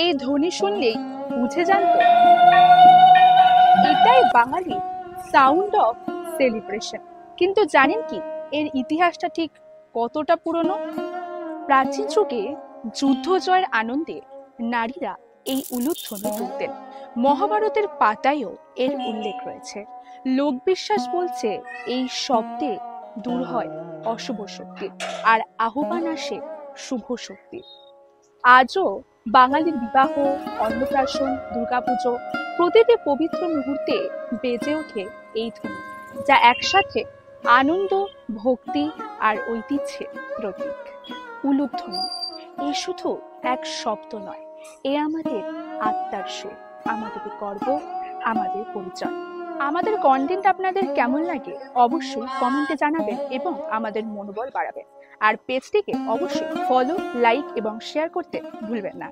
এই ধ্বনি শুনলেই বুঝে যান তো, এটাই বাঙালির সাউন্ড অফ সেলিব্রেশন। কিন্তু জানেন কি এর ইতিহাসটা ঠিক কতটা পুরনো? প্রাচীন যুগে যুদ্ধ জয়ের আনন্দে নারীরা এই উলুধ্বনি তুলতেন। মহাভারতের পাতায়ও এর উল্লেখ রয়েছে। লোকবিশ্বাস বলছে এই শব্দে দূর হয় অশুভ শক্তি, আর আহ্বান আসে শুভ শক্তি। আজও বাঙালির বিবাহ, অন্নপ্রাশন, দুর্গাপুজো, প্রতিটি পবিত্র মুহূর্তে বেজে ওঠে এই ধ্বনি, যা একসাথে আনন্দ, ভক্তি আর ঐতিহ্যের প্রতীক। উলুধ্বনি এ শুধু এক শব্দ নয়, এ আমাদের আত্মার সুর, আমাদের গর্ব, আমাদের পরিচয়। আমাদের কন্টেন্ট আপনাদের কেমন লাগে অবশ্যই কমেন্টে জানাবেন এবং আমাদের মনোবল বাড়াবেন। আর পেজটিকে অবশ্যই ফলো, লাইক এবং শেয়ার করতে ভুলবেন না।